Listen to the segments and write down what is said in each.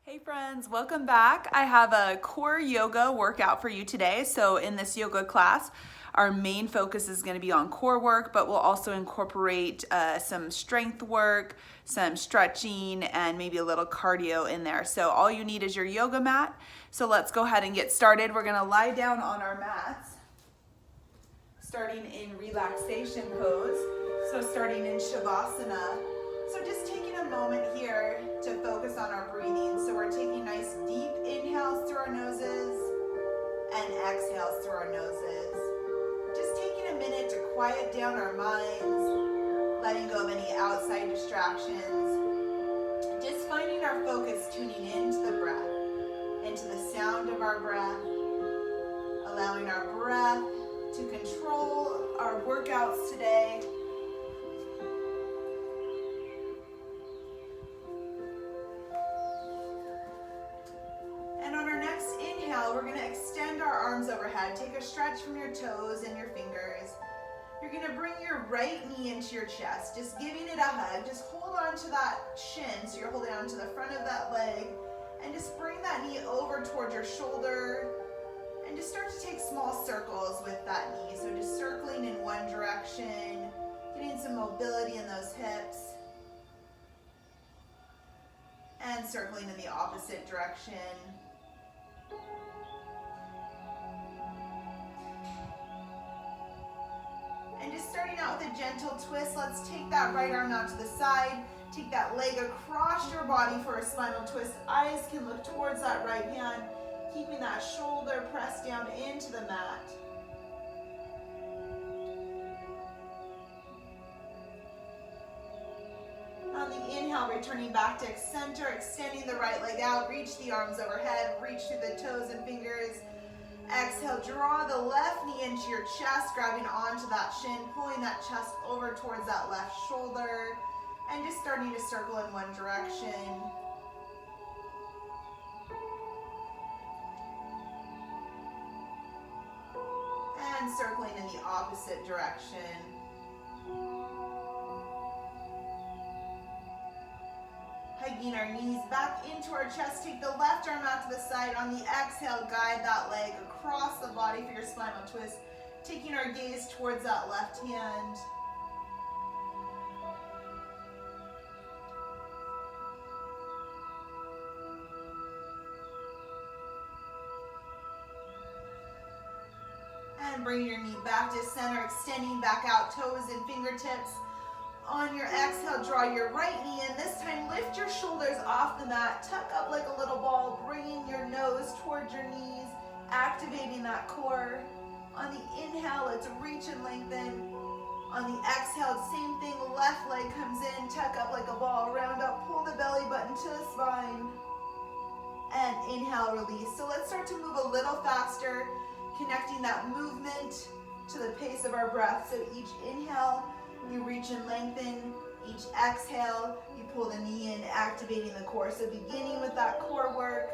Hey friends, welcome back. I have a core yoga workout for you today. So in this yoga class, our main focus is going to be on core work, but we'll also incorporate some strength work, some stretching, and maybe a little cardio in there. So all you need is your yoga mat. So let's go ahead and get started. We're going to lie down on our mats, starting in relaxation pose. So starting in Shavasana. So just taking a moment here to focus on our breathing. So we're taking nice deep inhales through our noses and exhales through our noses. Just taking a minute to quiet down our minds, letting go of any outside distractions. Just finding our focus, tuning into the breath, into the sound of our breath, allowing our breath to control our workouts today. We're going to extend our arms overhead. Take a stretch from your toes and your fingers. You're going to bring your right knee into your chest, just giving it a hug. Just hold on to that shin, so you're holding on to the front of that leg, and just bring that knee over towards your shoulder, and just start to take small circles with that knee. So just circling in one direction, getting some mobility in those hips, and circling in the opposite direction. And just starting out with a gentle twist, let's take that right arm out to the side. Take that leg across your body for a spinal twist. Eyes can look towards that right hand, keeping that shoulder pressed down into the mat. On the inhale, returning back to center, extending the right leg out, reach the arms overhead, reach through the toes and fingers. Exhale, draw the left knee into your chest, grabbing onto that shin, pulling that chest over towards that left shoulder, and just starting to circle in one direction. And circling in the opposite direction. Hugging our knees back into our chest. Take the left arm out to the side. On the exhale, guide that leg across the body for your spinal twist. Taking our gaze towards that left hand. And bring your knee back to center, extending back out, toes and fingertips. On your exhale, draw your right knee in. This time, lift your shoulders off the mat. Tuck up like a little ball, bringing your nose towards your knees, activating that core. On the inhale, let's reach and lengthen. On the exhale, same thing. Left leg comes in, tuck up like a ball, round up, pull the belly button to the spine. And inhale, release. So let's start to move a little faster, connecting that movement to the pace of our breath. So each inhale, you reach and lengthen. Each exhale, you pull the knee in, activating the core. So beginning with that core work.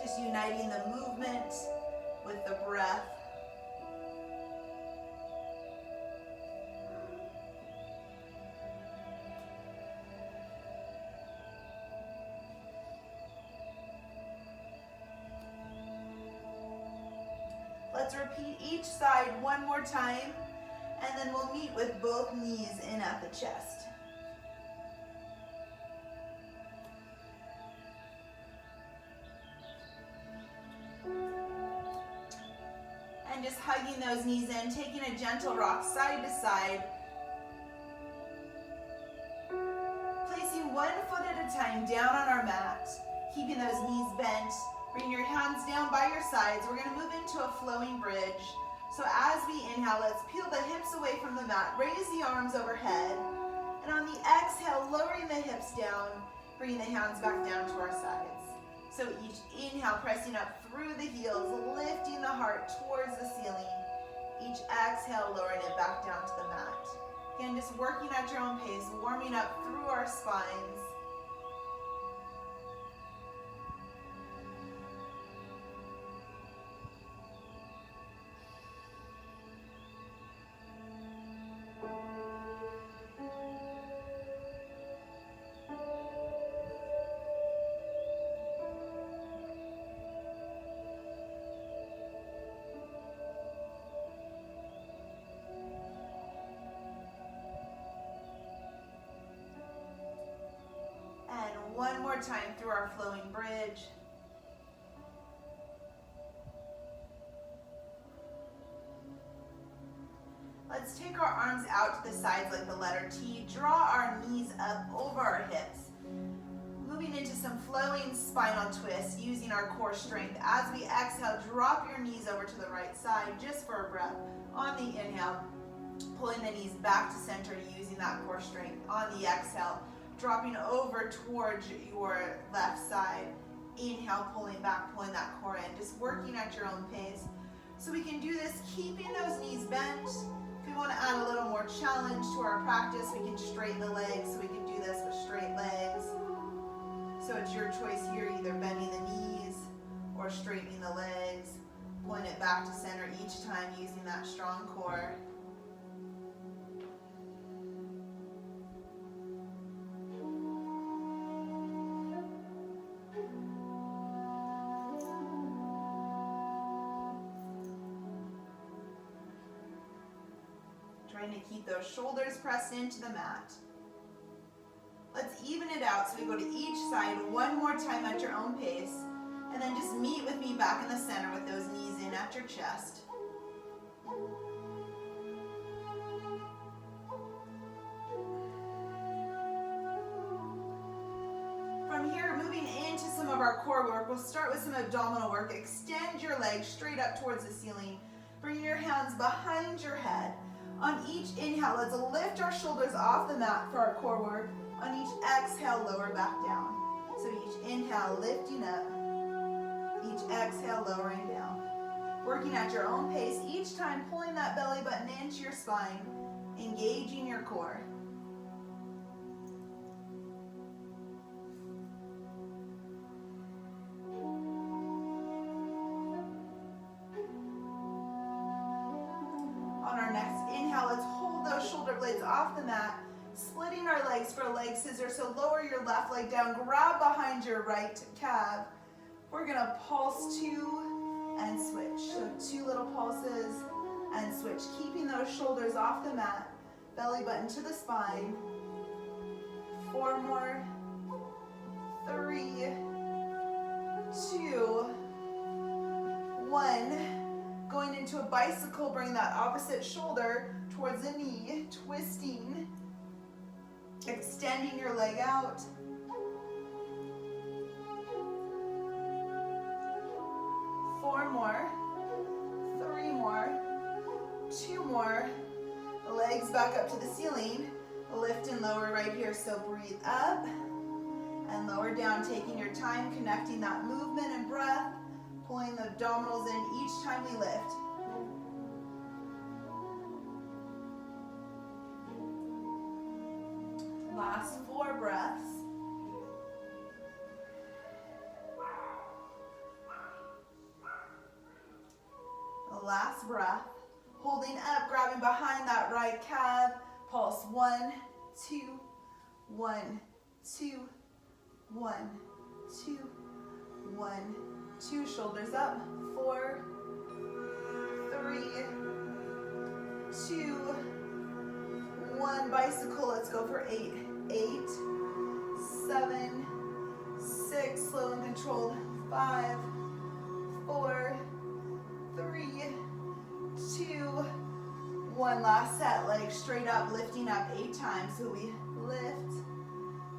Just uniting the movement with the breath. Let's repeat each side one more time, and then we'll meet with both knees in at the chest. And just hugging those knees in, taking a gentle rock side to side. Placing one foot at a time down on our mat, keeping those knees bent. Bring your hands down by your sides. We're going to move into a flowing bridge. So as we inhale, let's peel the hips away from the mat. Raise the arms overhead. And on the exhale, lowering the hips down, bringing the hands back down to our sides. So each inhale, pressing up through the heels, lifting the heart towards the ceiling. Each exhale, lowering it back down to the mat. Again, just working at your own pace, warming up through our spines. one more time through our flowing bridge. Let's take our arms out to the sides like the letter T. Draw our knees up over our hips. Moving into some flowing spinal twists using our core strength. As we exhale, drop your knees over to the right side just for a breath. On the inhale, pulling the knees back to center using that core strength. On the exhale, dropping over towards your left side. Inhale, pulling back, pulling that core in. Just working at your own pace. So we can do this keeping those knees bent. If we want to add a little more challenge to our practice, we can straighten the legs. So we can do this with straight legs. So it's your choice here, either bending the knees or straightening the legs. Pulling it back to center each time using that strong core. Trying to keep those shoulders pressed into the mat. Let's even it out, so we go to each side one more time at your own pace, and then just meet with me back in the center with those knees in at your chest. From here, moving into some of our core work, we'll start with some abdominal work. Extend your legs straight up towards the ceiling. Bring your hands behind your head. On each inhale, let's lift our shoulders off the mat for our core work. On each exhale, lower back down. So each inhale, lifting up. Each exhale, lowering down. Working at your own pace, each time pulling that belly button into your spine, engaging your core. On our next inhale, let's hold those shoulder blades off the mat, splitting our legs for a leg scissor. So lower your left leg down, grab behind your right calf. We're gonna pulse 2 and switch. So 2 little pulses and switch, keeping those shoulders off the mat, belly button to the spine. 4 more, 3, 2, 1. Going into a bicycle, bring that opposite shoulder towards the knee, twisting, extending your leg out. 4 more, 3 more, 2 more. Legs back up to the ceiling. Lift and lower right here. So breathe up and lower down, taking your time, connecting that movement and breath, pulling the abdominals in each time we lift. Last 4 breaths. Last breath. Holding up, grabbing behind that right calf. Pulse 1, 2, 1, 2, 1, 2, 1, 2. Shoulders up. 4, 3, 2, 1. Bicycle. Let's go for 8. 8, 7, 6. Slow and controlled. 5, 4, 3, 2, 1. Last set. Legs straight up, lifting up 8 times. So we lift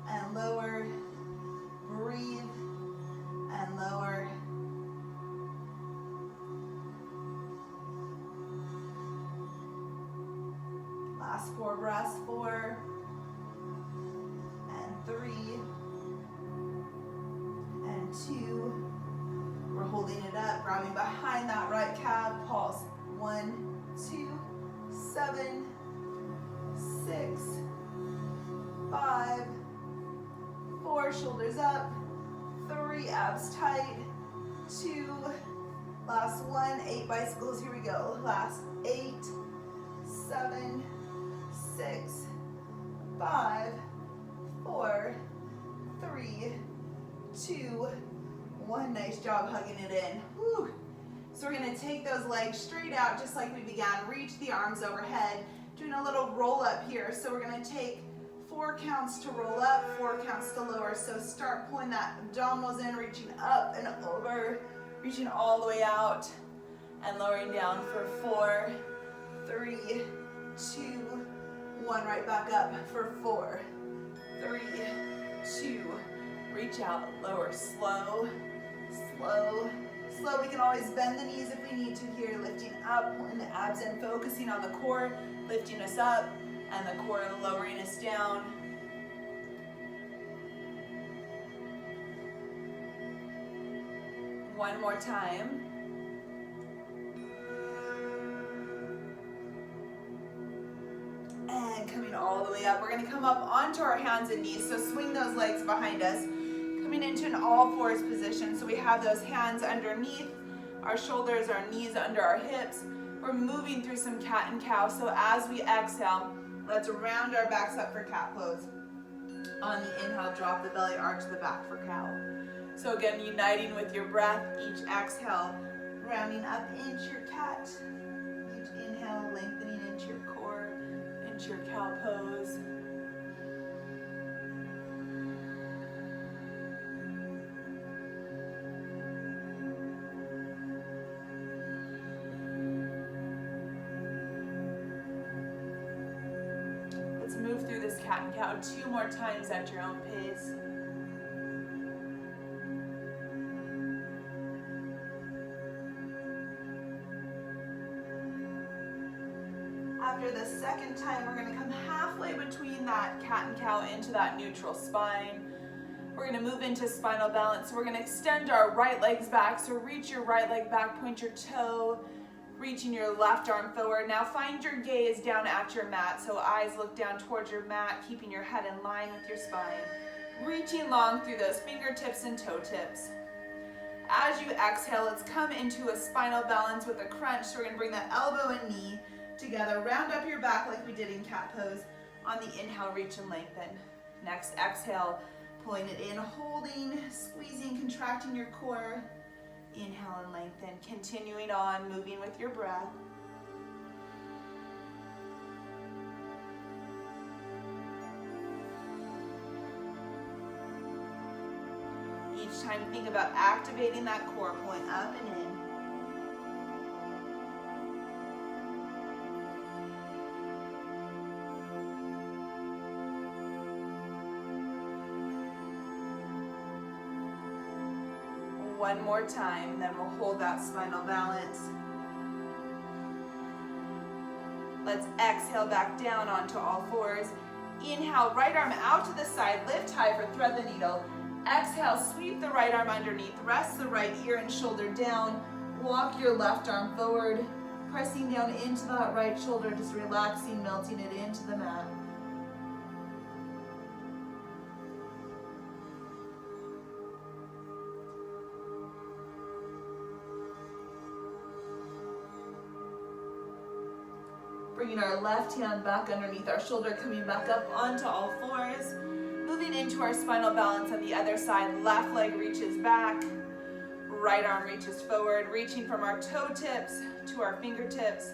and lower, breathe and lower. Last 4 breaths. 4 and 3 and 2. We're holding it up, grabbing behind that right calf. Pulse. 1, 2, 7, 6, 5, 4. Shoulders up. 3. Abs tight. 2. Last 1. 8 bicycles. Here we go. Last 8, 7, 6, 5, 4, 3, 2, 1. Nice job hugging it in. Whew. So we're going to take those legs straight out just like we began. Reach the arms overhead. Doing a little roll up here. So we're going to take 4 counts to roll up, 4 counts to lower. So start pulling that abdominals in, reaching up and over, reaching all the way out and lowering down for 4, 3, 2, 1. Right back up for 4, 3, 2. Reach out, lower, slow, slow, slow. We can always bend the knees if we need to here, lifting up, pulling the abs in, focusing on the core, lifting us up, and the core lowering us down. One more time. And coming all the way up. We're going to come up onto our hands and knees. So swing those legs behind us. Coming into an all fours position. So we have those hands underneath our shoulders, our knees under our hips. We're moving through some cat and cow. So as we exhale, let's round our backs up for cat pose. On the inhale, drop the belly, arch the back for cow. So again, uniting with your breath, each exhale, rounding up into your cat. Each inhale, lengthening into your core, into your cow pose. Let's move through this cat and cow 2 more times at your own pace. After the second time, we're going to come halfway between that cat and cow into that neutral spine. We're going to move into spinal balance. So we're going to extend our right legs back. So reach your right leg back, point your toe, reaching your left arm forward. Now find your gaze down at your mat. So eyes look down towards your mat, keeping your head in line with your spine. Reaching long through those fingertips and toe tips. As you exhale, let's come into a spinal balance with a crunch. So we're going to bring the elbow and knee together, round up your back like we did in cat pose. On the inhale, reach and lengthen. Next exhale, pulling it in, holding, squeezing, contracting your core. Inhale and lengthen, continuing on, moving with your breath. Each time think about activating that core, pulling up and in. One more time, then we'll hold that spinal balance. Let's exhale back down onto all fours. Inhale, right arm out to the side, lift high for thread the needle. Exhale, sweep the right arm underneath, rest the right ear and shoulder down. Walk your left arm forward, pressing down into that right shoulder, just relaxing, melting it into the mat. Bringing our left hand back underneath our shoulder, coming back up onto all fours. Moving into our spinal balance on the other side. Left leg reaches back. Right arm reaches forward, reaching from our toe tips to our fingertips.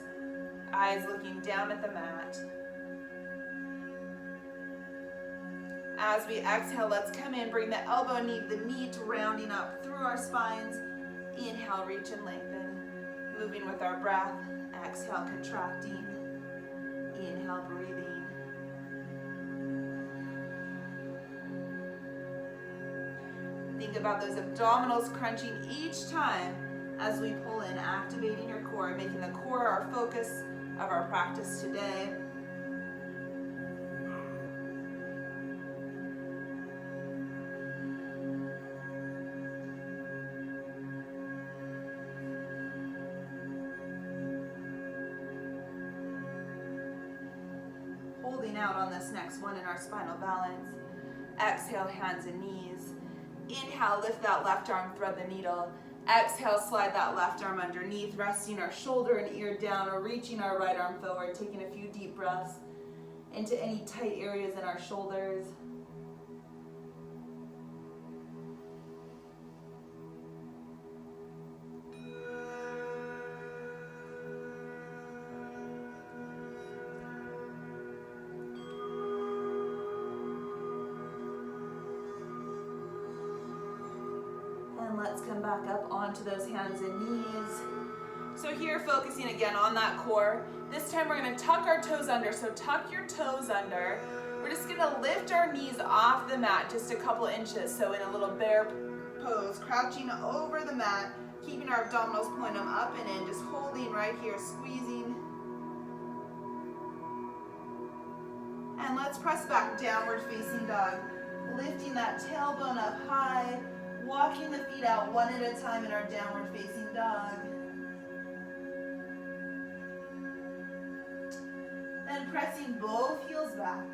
Eyes looking down at the mat. As we exhale, let's come in, bring the elbow, the knee to rounding up through our spines. Inhale, reach and lengthen. Moving with our breath. Exhale, contracting. Inhale, breathing. Think about those abdominals crunching each time as we pull in, activating your core, making the core our focus of our practice today. Holding out on this next one in our spinal balance. Exhale, hands and knees. Inhale, lift that left arm, thread the needle. Exhale, slide that left arm underneath, resting our shoulder and ear down or reaching our right arm forward, taking a few deep breaths into any tight areas in our shoulders. let's come back up onto those hands and knees. So here, focusing again on that core. This time we're gonna tuck our toes under, so tuck your toes under. We're just gonna lift our knees off the mat just a couple inches, so in a little bear pose, crouching over the mat, keeping our abdominals, pulling them up and in, just holding right here, squeezing. And let's press back, downward facing dog. Lifting that tailbone up high, walking the feet out one at a time in our downward facing dog. Then pressing both heels back.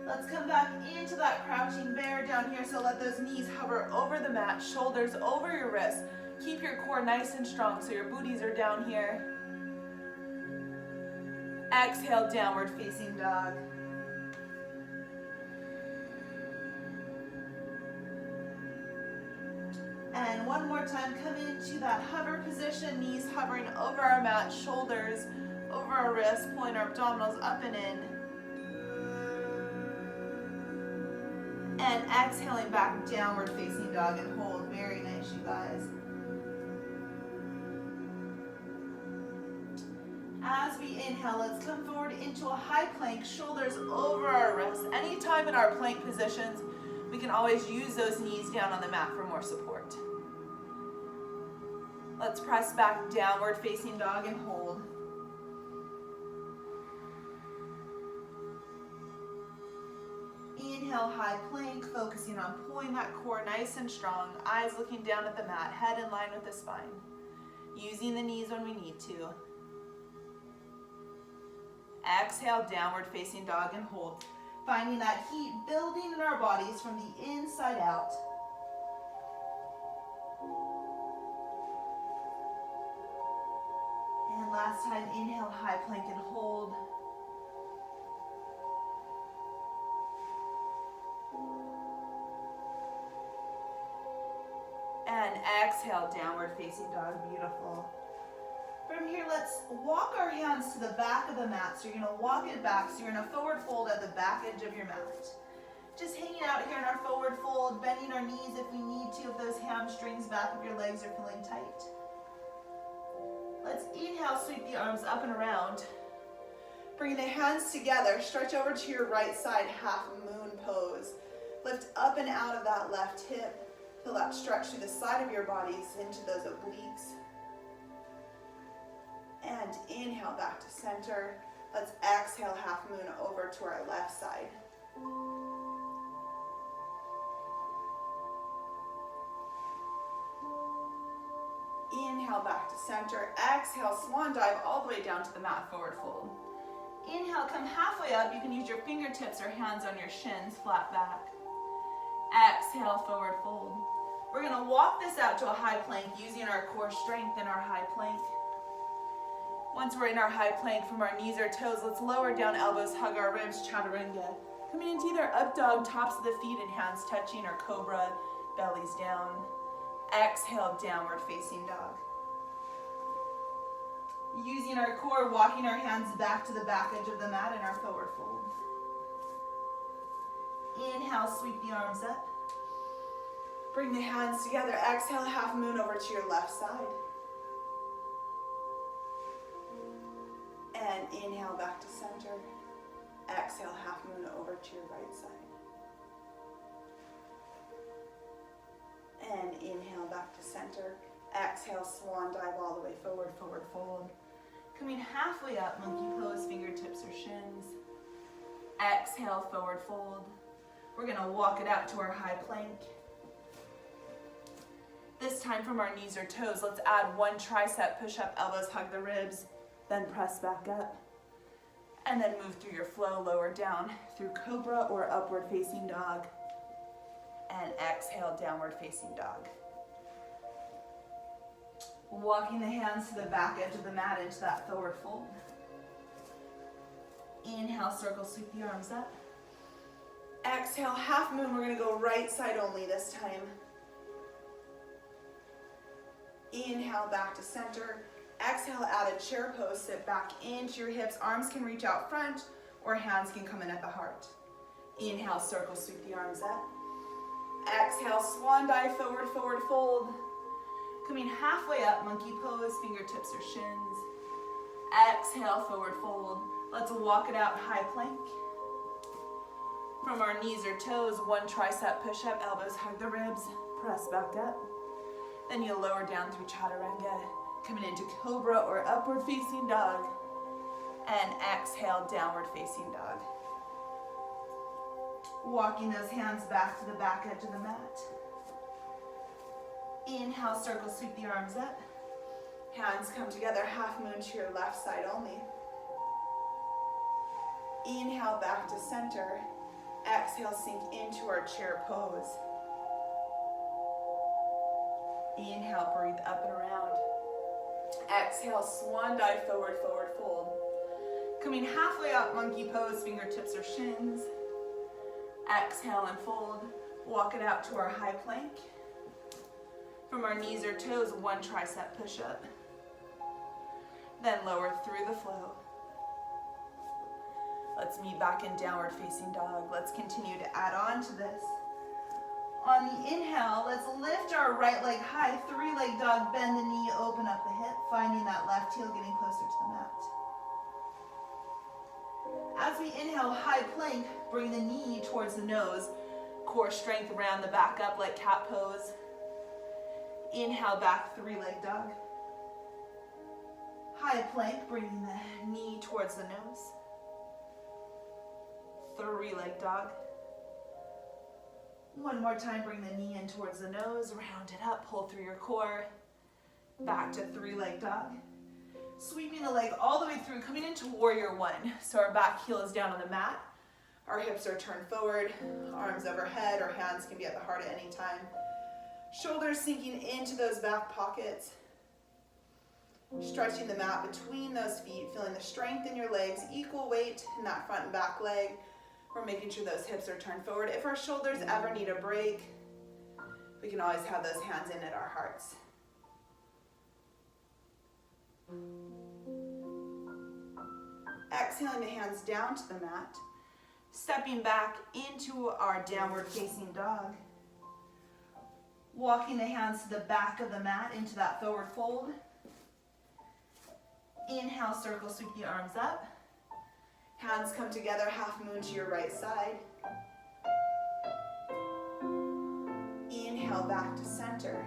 Let's come back into that crouching bear down here, so let those knees hover over the mat, shoulders over your wrists. Keep your core nice and strong so your booties are down here. Exhale, downward facing dog. And one more time, come into that hover position, knees hovering over our mat, shoulders over our wrists, pulling our abdominals up and in. And exhaling back, downward facing dog, and hold. Very nice, you guys. As we inhale, let's come forward into a high plank, shoulders over our wrists. Anytime in our plank positions, we can always use those knees down on the mat for more support. Let's press back, downward facing dog, and hold. Inhale, high plank, focusing on pulling that core nice and strong, eyes looking down at the mat, head in line with the spine. Using the knees when we need to. Exhale, downward facing dog, and hold. Finding that heat building in our bodies from the inside out. And last time, inhale, high plank, and hold. And exhale, downward facing dog. Beautiful. From here, let's walk our hands to the back of the mat. So you're gonna walk it back. So you're in a forward fold at the back edge of your mat. Just hanging out here in our forward fold, bending our knees if we need to, if those hamstrings back of your legs are feeling tight. Let's inhale, sweep the arms up and around. Bring the hands together, stretch over to your right side, half moon pose. Lift up and out of that left hip. Feel that stretch through the side of your bodies into those obliques. And inhale back to center. Let's exhale, half moon over to our left side. Inhale back to center. Exhale, swan dive all the way down to the mat, forward fold. Inhale, come halfway up. You can use your fingertips or hands on your shins, flat back. Exhale, forward fold. We're gonna walk this out to a high plank using our core strength in our high plank. Once we're in our high plank, from our knees or toes, let's lower down elbows, hug our ribs, chaturanga. Coming into either up dog, tops of the feet and hands touching, or cobra, bellies down. Exhale, downward facing dog. Using our core, walking our hands back to the back edge of the mat in our forward fold. Inhale, sweep the arms up. Bring the hands together. Exhale, half moon over to your left side. And inhale back to center. Exhale, half moon over to your right side. And inhale back to center. Exhale, swan dive all the way forward, forward fold. Coming halfway up, monkey pose, fingertips or shins. Exhale, forward fold. We're gonna walk it out to our high plank. This time from our knees or toes, let's add one tricep, push up, elbows, hug the ribs, then press back up. And then move through your flow, lower down through cobra or upward facing dog. And exhale, downward facing dog. Walking the hands to the back edge of the mat into that forward fold. Inhale, circle, sweep the arms up. Exhale, half moon. We're gonna go right side only this time. Inhale, back to center. Exhale, add a chair pose, sit back into your hips. Arms can reach out front or hands can come in at the heart. Inhale, circle, sweep the arms up. Exhale, swan dive, forward, forward fold. Coming halfway up, monkey pose, fingertips or shins. Exhale, forward fold. Let's walk it out, high plank. From our knees or toes, one tricep push-up, elbows hug the ribs, press back up. Then you lower down through chaturanga, coming into cobra or upward facing dog. And exhale, downward facing dog. Walking those hands back to the back edge of the mat. Inhale, circle, sweep the arms up. Hands come together, half moon to your left side only. Inhale, back to center. Exhale, sink into our chair pose. Inhale, breathe up and around. Exhale, swan dive, forward, forward fold. Coming halfway up, monkey pose, fingertips or shins. Exhale and fold. Walk it out to our high plank. From our knees or toes, one tricep push-up. Then lower through the flow. Let's meet back in downward facing dog. Let's continue to add on to this. On the inhale, let's lift our right leg high, three-leg dog, bend the knee, open up the hip, finding that left heel getting closer to the mat. As we inhale, high plank, bring the knee towards the nose, core strength around the back up like cat pose. Inhale, back, three-leg dog. High plank, bringing the knee towards the nose. Three-leg dog. One more time, bring the knee in towards the nose, round it up, pull through your core. Back to three-leg dog. Sweeping the leg all the way through, coming into warrior one. So our back heel is down on the mat. Our hips are turned forward, arms overhead, or hands can be at the heart at any time. Shoulders sinking into those back pockets. Stretching the mat between those feet, feeling the strength in your legs, equal weight in that front and back leg. We're making sure those hips are turned forward. If our shoulders ever need a break, we can always have those hands in at our hearts. Exhaling the hands down to the mat. Stepping back into our downward facing dog. Walking the hands to the back of the mat into that forward fold. Inhale, circle, sweep the arms up. Hands come together, half moon to your right side. Inhale, back to center.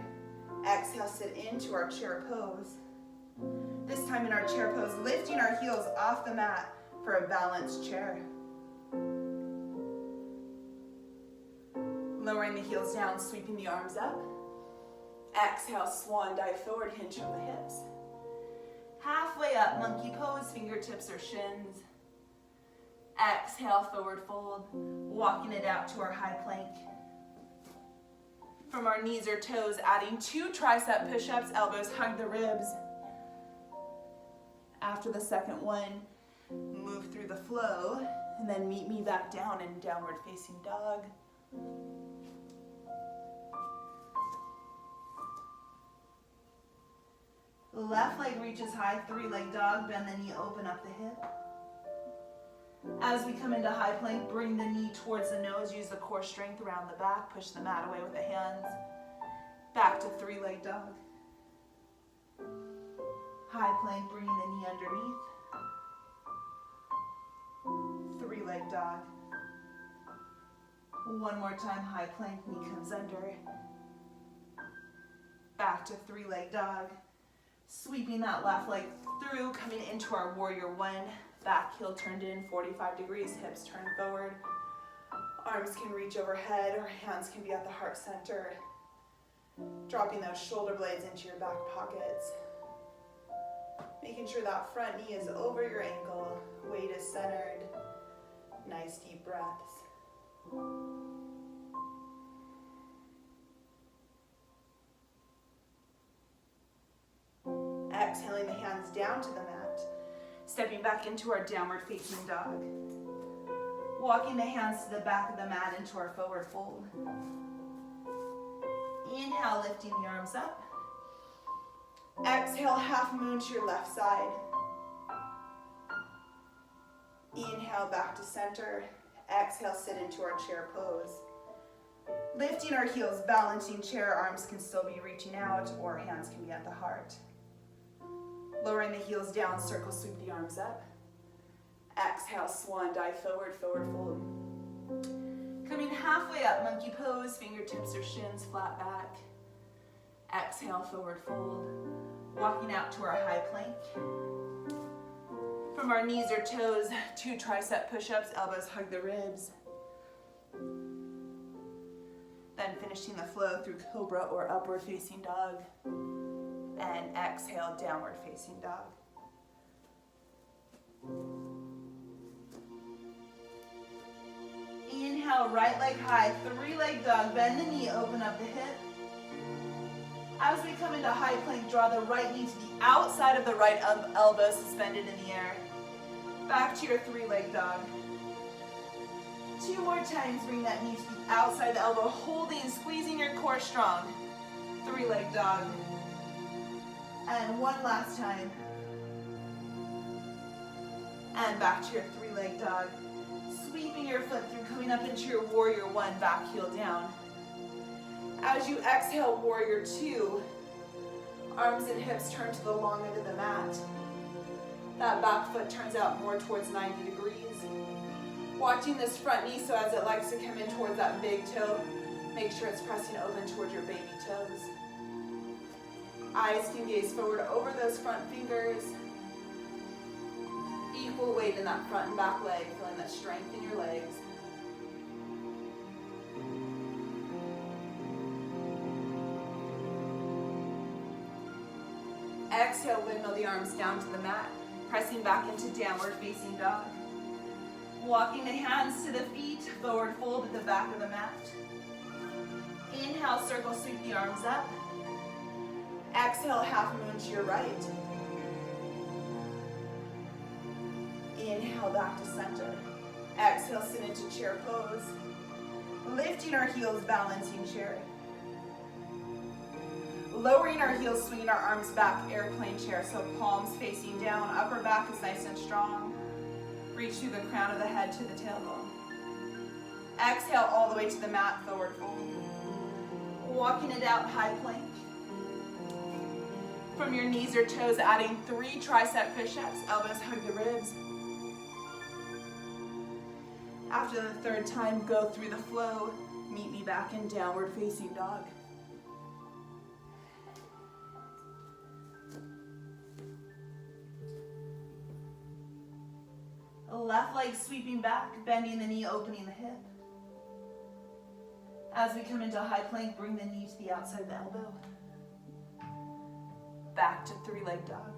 Exhale, sit into our chair pose. This time in our chair pose, lifting our heels off the mat for a balanced chair. Lowering the heels down, sweeping the arms up. Exhale, swan dive forward, hinge from the hips. Halfway up, monkey pose, fingertips or shins. Exhale, forward fold, walking it out to our high plank. From our knees or toes, adding 2 tricep push-ups, elbows hug the ribs. After the second one, move through the flow, and then meet me back down in downward facing dog. The left leg reaches high, 3-leg dog, bend the knee, open up the hip. As we come into high plank, bring the knee towards the nose, use the core strength around the back, push the mat away with the hands. Back to 3-leg dog. High plank, bringing the knee underneath. 3-leg dog. One more time, high plank, knee comes under. Back to 3-leg dog. Sweeping that left leg through, coming into our warrior one. Back heel turned in, 45 degrees, hips turned forward. Arms can reach overhead, or hands can be at the heart center. Dropping those shoulder blades into your back pockets. Making sure that front knee is over your ankle, weight is centered. Nice deep breaths. Exhaling the hands down to the mat. Stepping back into our downward facing dog. Walking the hands to the back of the mat into our forward fold. Inhale, lifting the arms up. Exhale, half moon to your left side. Inhale, back to center. Exhale, sit into our chair pose. Lifting our heels, balancing chair, arms can still be reaching out or hands can be at the heart. Lowering the heels down, circle sweep the arms up. Exhale, swan dive forward, forward fold. Coming halfway up, monkey pose, fingertips or shins flat back. Exhale, forward fold. Walking out to our high plank. From our knees or toes, 2 tricep push-ups, elbows hug the ribs. Then finishing the flow through cobra or upward facing dog. And exhale, downward facing dog. Inhale, right leg high, 3-leg dog, bend the knee, open up the hip. As we come into high plank, draw the right knee to the outside of the right elbow, suspended in the air. Back to your 3-leg dog. 2 more times, bring that knee to the outside of the elbow, holding, squeezing your core strong. 3-leg dog. And 1 last time. And back to your 3-leg dog. Sweeping your foot through, coming up into your warrior 1, back heel down. As you exhale, warrior 2, arms and hips turn to the long end of the mat. That back foot turns out more towards 90 degrees. Watching this front knee so as it likes to come in towards that big toe, make sure it's pressing open towards your baby toes. Eyes can gaze forward over those front fingers. Equal weight in that front and back leg, feeling that strength in your legs. Exhale, windmill the arms down to the mat, pressing back into downward facing dog. Walking the hands to the feet, forward fold at the back of the mat. Inhale, circle sweep the arms up. Exhale, half moon to your right. Inhale, back to center. Exhale, sit into chair pose. Lifting our heels, balancing chair. Lowering our heels, swinging our arms back, airplane chair. So palms facing down, upper back is nice and strong. Reach through the crown of the head to the tailbone. Exhale all the way to the mat, forward fold. Walking it out, high plank. From your knees or toes, adding 3 tricep push-ups, elbows hug the ribs. After the 3rd time, go through the flow. Meet me back in downward facing dog. Left leg sweeping back, bending the knee, opening the hip. As we come into high plank, bring the knee to the outside of the elbow. Back to 3-leg dog.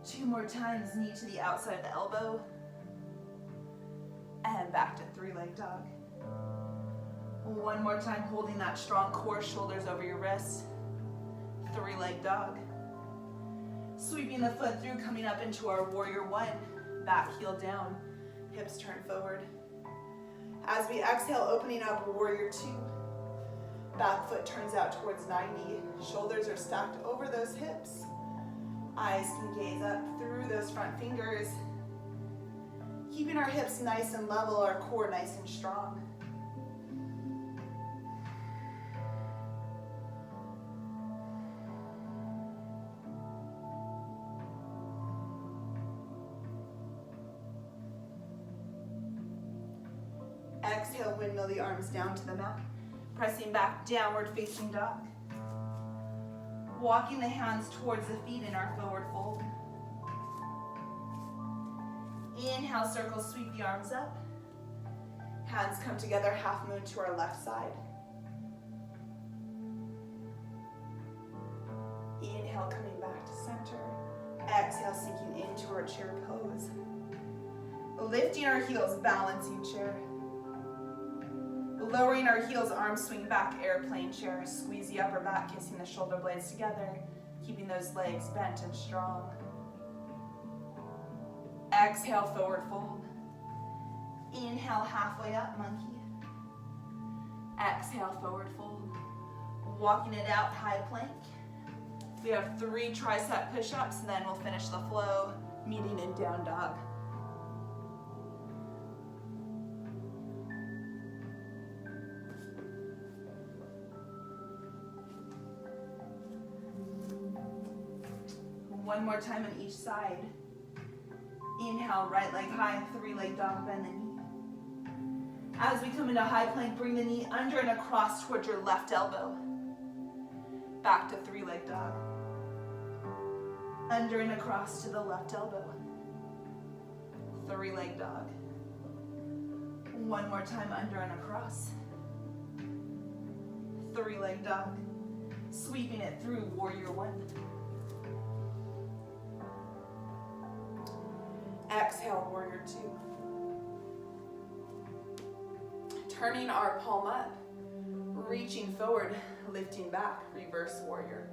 2 more times, knee to the outside of the elbow. And back to 3-leg dog. 1 more time, holding that strong core, shoulders over your wrists. 3-leg dog. Sweeping the foot through, coming up into our warrior 1. Back heel down, hips turn forward. As we exhale, opening up warrior 2. Back foot turns out towards 90. Shoulders are stacked over those hips. Eyes can gaze up through those front fingers. Keeping our hips nice and level, our core nice and strong. Exhale, windmill the arms down to the mat. Pressing back, downward facing dog. Walking the hands towards the feet in our forward fold. Inhale, circle, sweep the arms up. Hands come together, half moon to our left side. Inhale, coming back to center. Exhale, sinking into our chair pose. Lifting our heels, balancing chair. Lowering our heels, arms swing back, airplane chair. Squeeze the upper back, kissing the shoulder blades together, keeping those legs bent and strong. Exhale, forward fold. Inhale, halfway up, monkey. Exhale, forward fold. Walking it out, high plank. We have 3 tricep push-ups, and then we'll finish the flow, meeting in down dog. One more time on each side. Inhale, right leg high, three-leg dog, bend the knee. As we come into high plank, bring the knee under and across towards your left elbow. Back to three-leg dog. Under and across to the left elbow. Three-leg dog. One more time, under and across. Three-leg dog. Sweeping it through, warrior one. Exhale, warrior two. Turning our palm up, reaching forward, lifting back, reverse warrior.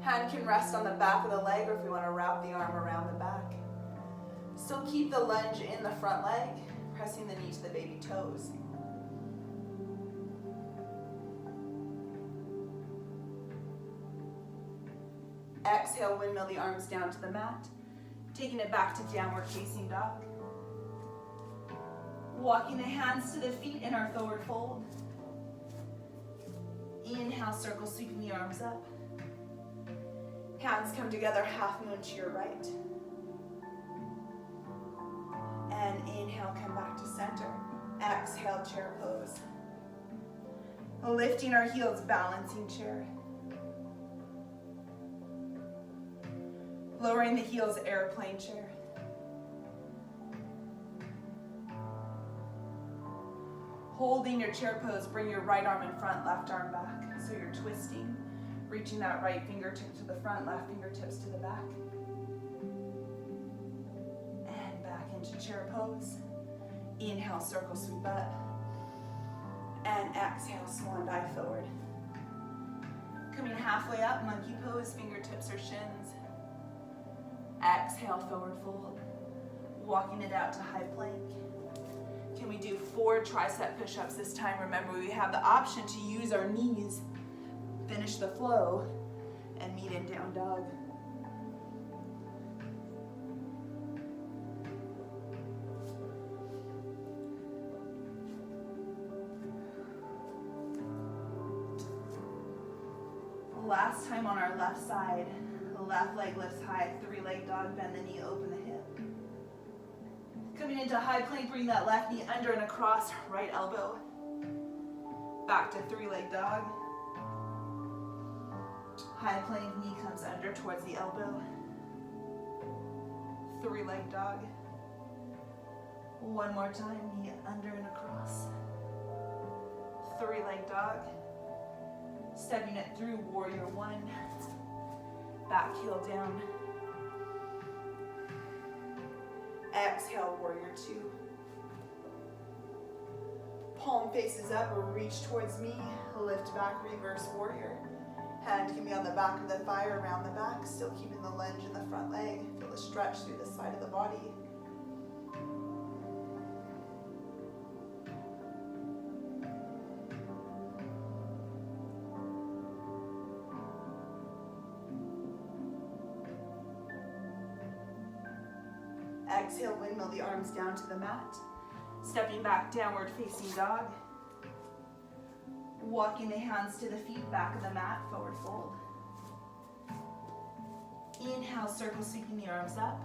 Hand can rest on the back of the leg, or if we want to wrap the arm around the back. Still keep the lunge in the front leg, pressing the knee to the baby toes. Exhale, windmill the arms down to the mat, taking it back to downward facing dog. Walking the hands to the feet in our forward fold. Inhale, circle, sweeping the arms up. Hands come together, half moon to your right. And inhale, come back to center. Exhale, chair pose. Lifting our heels, balancing chair. Lowering the heels, airplane chair. Holding your chair pose, bring your right arm in front, left arm back. So you're twisting, reaching that right fingertip to the front, left fingertips to the back. And back into chair pose. Inhale, circle, sweep up. And exhale, swan dive forward. Coming halfway up, monkey pose, fingertips or shins. Exhale, forward fold. Walking it out to high plank. Can we do 4 tricep push-ups this time? Remember, we have the option to use our knees, finish the flow, and meet in down dog. Last time on our left side, left leg lifts high, three-leg dog, bend the knee, open the hip. Coming into high plank, bring that left knee under and across, right elbow. Back to three-leg dog. High plank, knee comes under towards the elbow. Three-leg dog. One more time, knee under and across. Three-leg dog. Stepping it through, warrior one. Back heel down. Exhale, warrior two. Palm faces up or reach towards me. Lift back, reverse warrior. Hand can be on the back of the thigh or around the back, still keeping the lunge in the front leg. Feel the stretch through the side of the body. Exhale, windmill the arms down to the mat. Stepping back, downward facing dog. Walking the hands to the feet, back of the mat, forward fold. Inhale, circle, sweeping the arms up.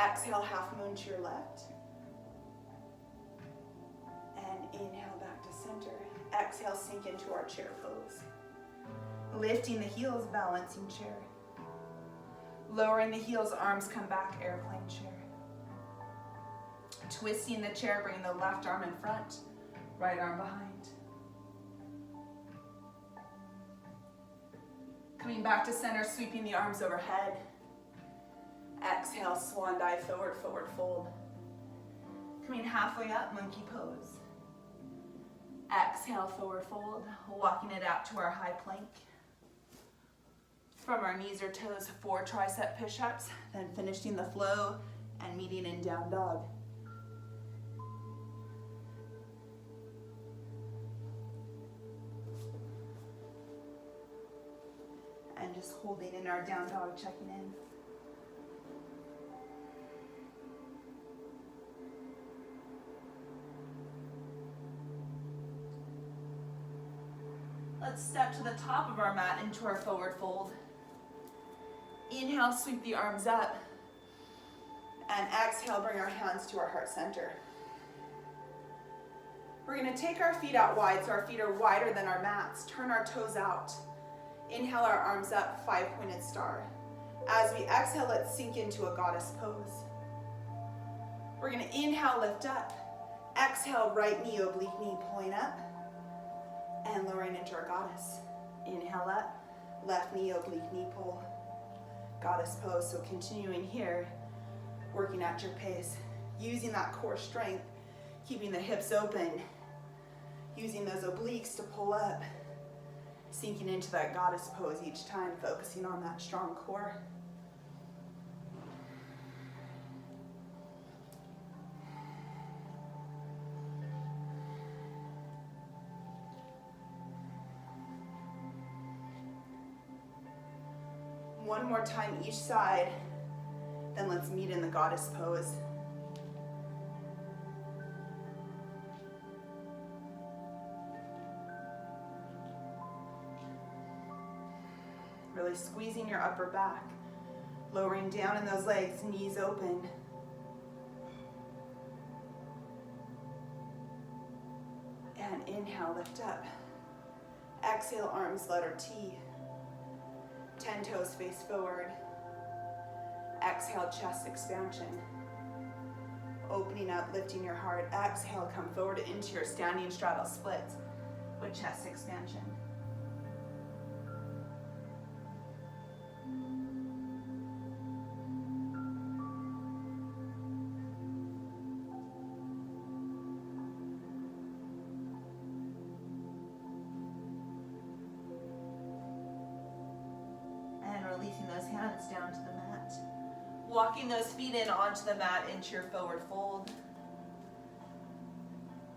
Exhale, half moon to your left. And inhale, back to center. Exhale, sink into our chair pose. Lifting the heels, balancing chair. Lowering the heels, arms come back, airplane chair. Twisting the chair, bringing the left arm in front, right arm behind. Coming back to center, sweeping the arms overhead. Exhale, swan dive, forward, forward fold. Coming halfway up, monkey pose. Exhale, forward fold, walking it out to our high plank. From our knees or toes, 4 tricep push-ups, then finishing the flow and meeting in down dog. And just holding in our down dog, checking in. Let's step to the top of our mat into our forward fold. Inhale, sweep the arms up. And exhale, bring our hands to our heart center. We're gonna take our feet out wide, so our feet are wider than our mats. Turn our toes out. Inhale our arms up, 5-pointed star. As we exhale, let's sink into a goddess pose. We're gonna inhale, lift up. Exhale, right knee, oblique knee, pulling up. And lowering into our goddess. Inhale up, left knee, oblique knee, pull. Goddess pose, so continuing here, working at your pace. Using that core strength, keeping the hips open. Using those obliques to pull up. Sinking into that goddess pose each time, focusing on that strong core. One more time each side, then let's meet in the goddess pose. Really squeezing your upper back, lowering down in those legs, knees open. And inhale, lift up. Exhale, arms, letter T. 10 toes face forward. Exhale, chest expansion. Opening up, lifting your heart. Exhale, come forward into your standing straddle splits with chest expansion. Releasing those hands down to the mat. Walking those feet in onto the mat into your forward fold.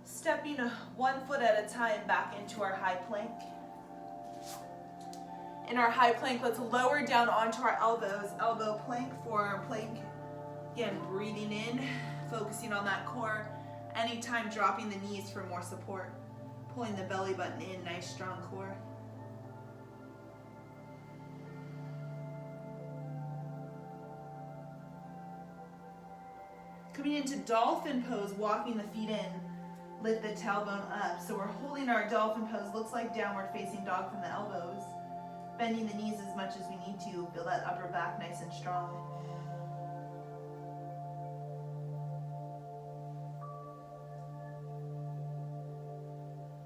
Stepping 1 foot at a time back into our high plank. In our high plank, let's lower down onto our elbows. Elbow plank, forearm plank. Again, breathing in, focusing on that core. Anytime dropping the knees for more support. Pulling the belly button in, nice strong core. Coming into dolphin pose, walking the feet in, lift the tailbone up. So we're holding our dolphin pose, looks like downward facing dog from the elbows. Bending the knees as much as we need to, feel that upper back nice and strong.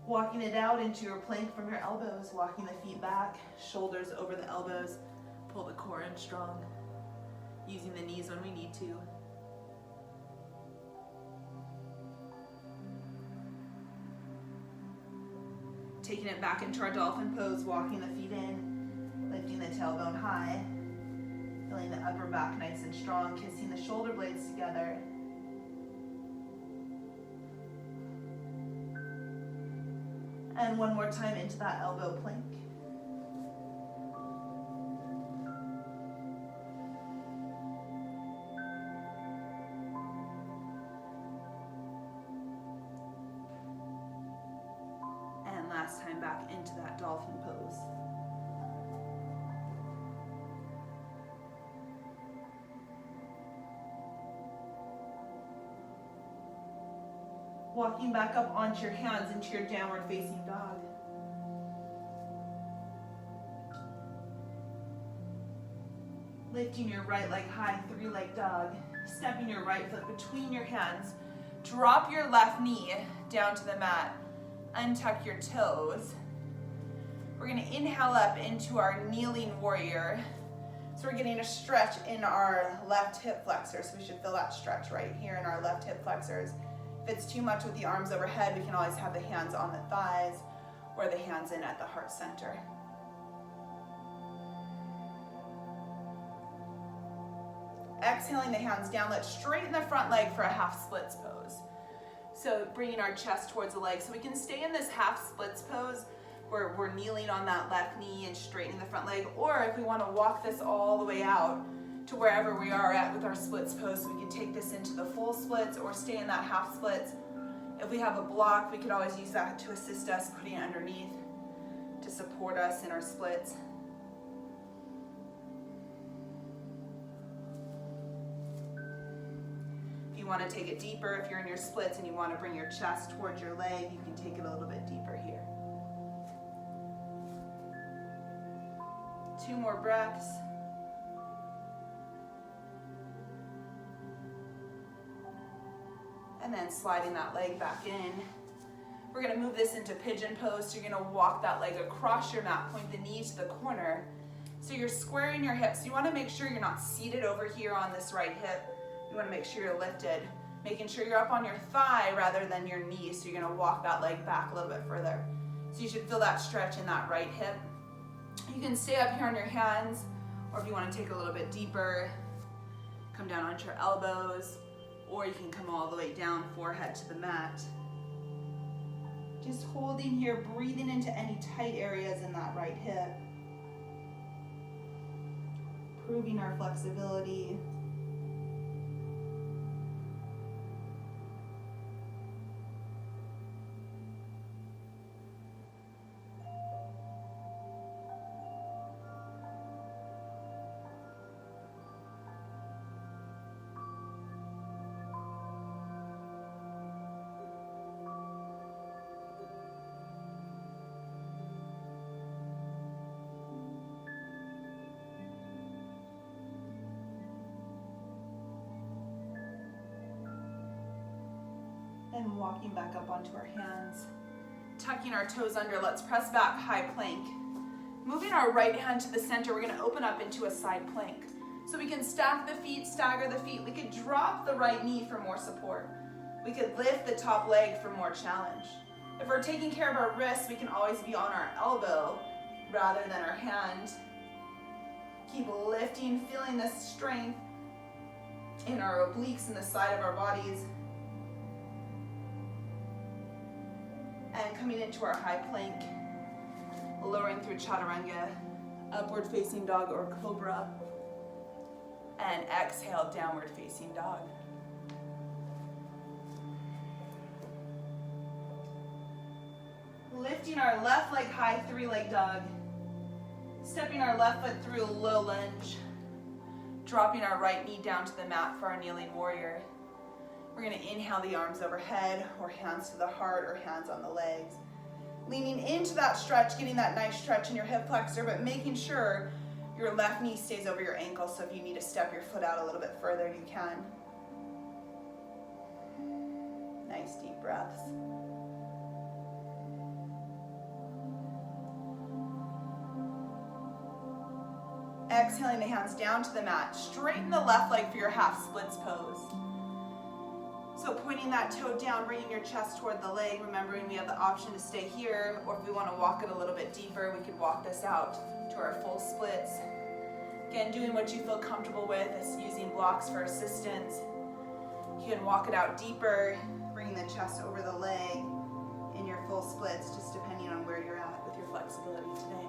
Walking it out into your plank from your elbows, walking the feet back, shoulders over the elbows, pull the core in strong, using the knees when we need to. Taking it back into our dolphin pose, walking the feet in, lifting the tailbone high, feeling the upper back nice and strong, kissing the shoulder blades together. And one more time into that elbow plank. Last time back into that dolphin pose. Walking back up onto your hands into your downward facing dog. Lifting your right leg high, 3-leg dog. Stepping your right foot between your hands. Drop your left knee down to the mat. Untuck your toes. We're going to inhale up into our kneeling warrior. So we're getting a stretch in our left hip flexor. So we should feel that stretch right here in our left hip flexors. If it's too much with the arms overhead, we can always have the hands on the thighs or the hands in at the heart center. Exhaling the hands down, let's straighten the front leg for a half splits pose. So bringing our chest towards the leg. So we can stay in this half splits pose where we're kneeling on that left knee and straightening the front leg. Or if we want to walk this all the way out to wherever we are at with our splits pose, so we can take this into the full splits or stay in that half splits. If we have a block, we could always use that to assist us, putting it underneath to support us in our splits. you want to take it deeper, if you're in your splits and you want to bring your chest towards your leg, you can take it a little bit deeper here. 2 more breaths. And then sliding that leg back in. We're going to move this into pigeon pose. So you're going to walk that leg across your mat, point the knee to the corner. So you're squaring your hips. You want to make sure you're not seated over here on this right hip. You want to make sure you're lifted, making sure you're up on your thigh rather than your knee. So you're going to walk that leg back a little bit further. So you should feel that stretch in that right hip. You can stay up here on your hands, or if you want to take a little bit deeper, come down onto your elbows, or you can come all the way down, forehead to the mat. Just holding here, breathing into any tight areas in that right hip. Improving our flexibility. And walking back up onto our hands, tucking our toes under. Let's press back, high plank. Moving our right hand to the center, we're going to open up into a side plank. So we can stack the feet, stagger the feet. We could drop the right knee for more support. We could lift the top leg for more challenge. If we're taking care of our wrists, we can always be on our elbow rather than our hand. Keep lifting, feeling the strength in our obliques and the side of our bodies. And coming into our high plank, lowering through chaturanga, upward facing dog or cobra, and exhale, downward facing dog. Lifting our left leg high, 3-leg dog. Stepping our left foot through a low lunge. Dropping our right knee down to the mat for our kneeling warrior. We're going to inhale the arms overhead, or hands to the heart, or hands on the legs. Leaning into that stretch, getting that nice stretch in your hip flexor, but making sure your left knee stays over your ankle, so if you need to step your foot out a little bit further, you can. Nice deep breaths. Exhaling the hands down to the mat. Straighten the left leg for your half splits pose. So pointing that toe down, bringing your chest toward the leg, remembering we have the option to stay here, or if we want to walk it a little bit deeper, we could walk this out to our full splits. Again, doing what you feel comfortable with is using blocks for assistance. You can walk it out deeper, bringing the chest over the leg in your full splits, just depending on where you're at with your flexibility today.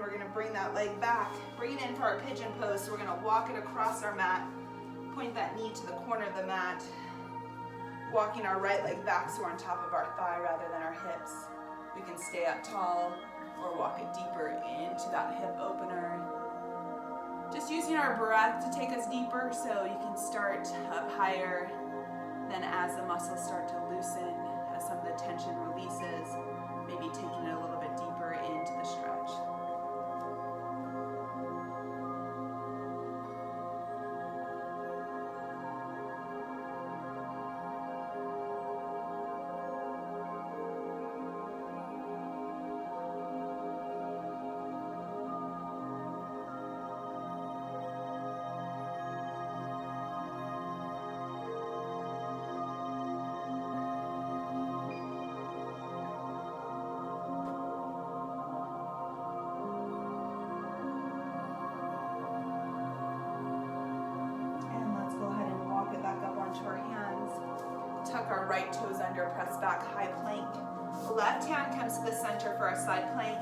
We're going to bring that leg back, bring it in for our pigeon pose. So we're going to walk it across our mat, point that knee to the corner of the mat, walking our right leg back so we're on top of our thigh rather than our hips. We can stay up tall or walk it deeper into that hip opener. Just using our breath to take us deeper, so you can start up higher. Then as the muscles start to loosen, as some of the tension releases, maybe taking it a little bit deeper into the stretch. Our hands, tuck our right toes under, press back, high plank. Left hand comes to the center for our side plank,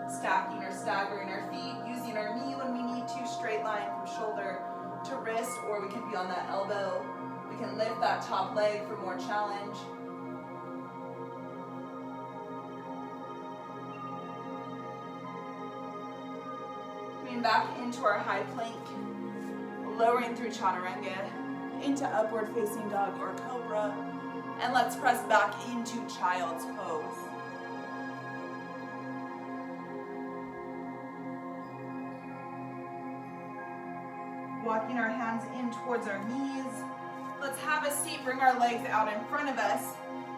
stacking or staggering our feet, using our knee when we need to, straight line from shoulder to wrist, or we can be on that elbow. We can lift that top leg for more challenge. Coming back into our high plank, lowering through chaturanga into upward facing dog or cobra, and let's press back into child's pose. Walking our hands in towards our knees. Let's have a seat, bring our legs out in front of us.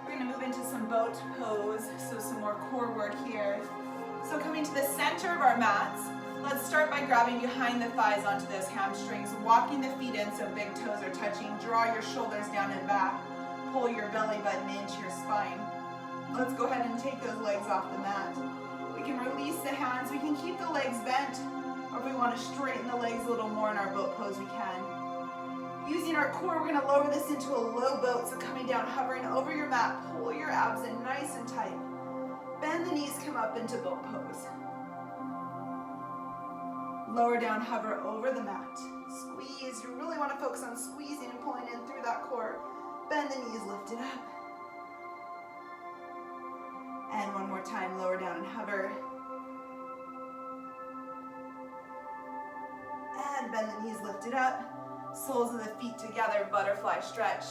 We're gonna move into some boat pose, so some more core work here. So coming to the center of our mats, let's start by grabbing behind the thighs onto those hamstrings, walking the feet in so big toes are touching. Draw your shoulders down and back. Pull your belly button into your spine. Let's go ahead and take those legs off the mat. We can release the hands. We can keep the legs bent, or if we want to straighten the legs a little more in our boat pose, we can. Using our core, we're going to lower this into a low boat. So coming down, hovering over your mat, pull your abs in nice and tight. Bend the knees, come up into boat pose. Lower down, hover over the mat. Squeeze. You really want to focus on squeezing and pulling in through that core. Bend the knees, lift it up. And one more time, lower down and hover. And bend the knees, lift it up. Soles of the feet together, butterfly stretch.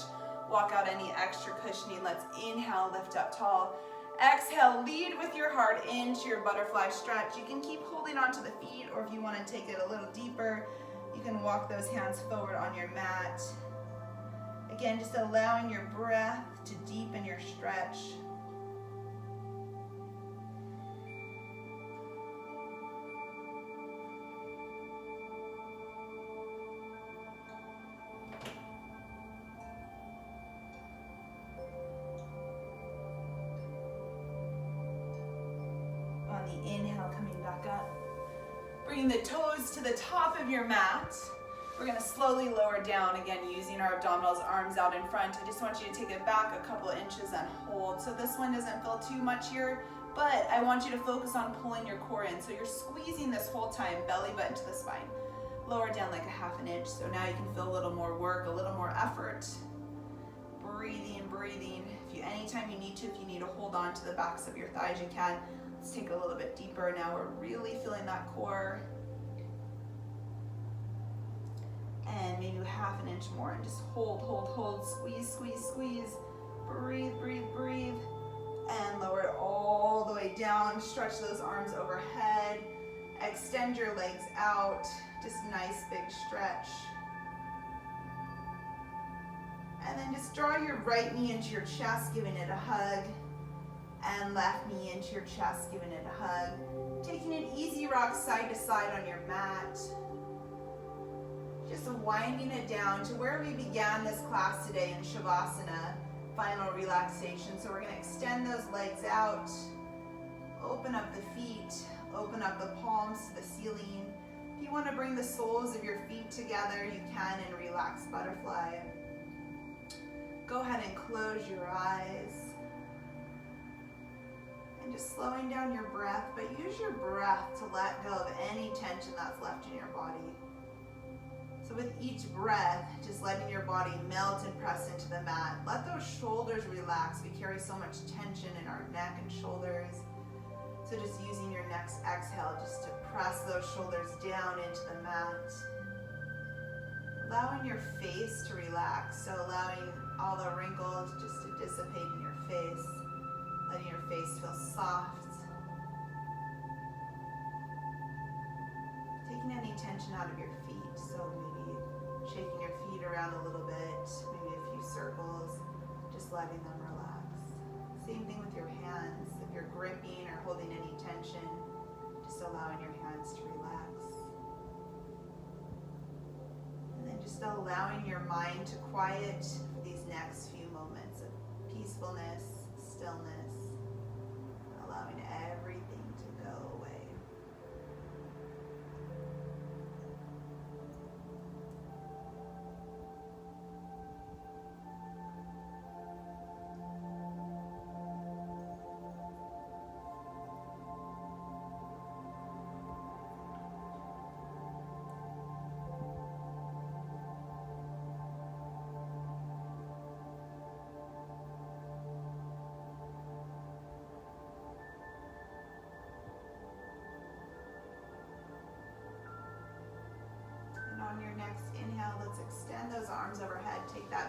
Walk out any extra cushioning. Let's inhale, lift up tall. Exhale, lead with your heart into your butterfly stretch. You can keep holding onto the feet, or if you want to take it a little deeper, you can walk those hands forward on your mat. Again, just allowing your breath to deepen your stretch. On the inhale, coming back up. Bringing the toes to the top of your mat. We're going to slowly lower down, again, using our abdominals, arms out in front. I just want you to take it back a couple inches and hold. So this one doesn't feel too much here, but I want you to focus on pulling your core in. So you're squeezing this whole time, belly button to the spine. Lower down like a half an inch. So now you can feel a little more work, a little more effort. Breathing, breathing. Anytime you need to, if you need to hold on to the backs of your thighs, you can. Let's take it a little bit deeper. Now we're really feeling that core. And maybe half an inch more, and just hold, hold, hold, squeeze, squeeze, squeeze. Breathe, breathe, breathe. And lower it all the way down. Stretch those arms overhead. Extend your legs out. Just nice big stretch. And then just draw your right knee into your chest, giving it a hug. And left knee into your chest, giving it a hug. Taking an easy rock side to side on your mat. Just winding it down to where we began this class today in Shavasana, final relaxation. So we're going to extend those legs out, open up the feet, open up the palms to the ceiling. If you want to bring the soles of your feet together, you can in relaxed butterfly. Go ahead and close your eyes. And just slowing down your breath, but use your breath to let go of any tension that's left in your body. So with each breath, just letting your body melt and press into the mat. Let those shoulders relax. We carry so much tension in our neck and shoulders. So just using your next exhale just to press those shoulders down into the mat. Allowing your face to relax. So allowing all the wrinkles just to dissipate in your face. Letting your face feel soft. Taking any tension out of your feet. So maybe shaking your feet around a little bit, maybe a few circles, just letting them relax. Same thing with your hands. If you're gripping or holding any tension, just allowing your hands to relax. And then just allowing your mind to quiet for these next few moments of peacefulness, stillness, allowing everything to go away.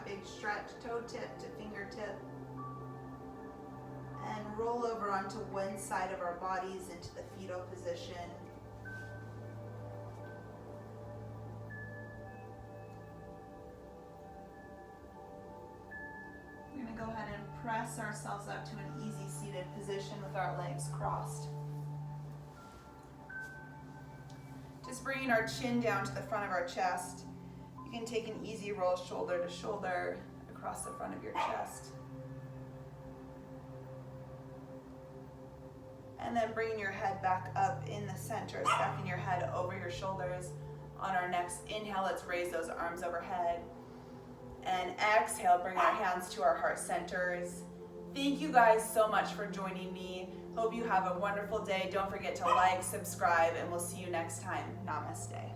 that big stretch, toe tip to fingertip. And roll over onto one side of our bodies into the fetal position. We're going to go ahead and press ourselves up to an easy seated position with our legs crossed. Just bringing our chin down to the front of our chest. You can take an easy roll shoulder to shoulder across the front of your chest. And then bringing your head back up in the center, stacking your head over your shoulders. On our next inhale, let's raise those arms overhead. And exhale, bring our hands to our heart centers. Thank you guys so much for joining me. Hope you have a wonderful day. Don't forget to like, subscribe, and we'll see you next time. Namaste.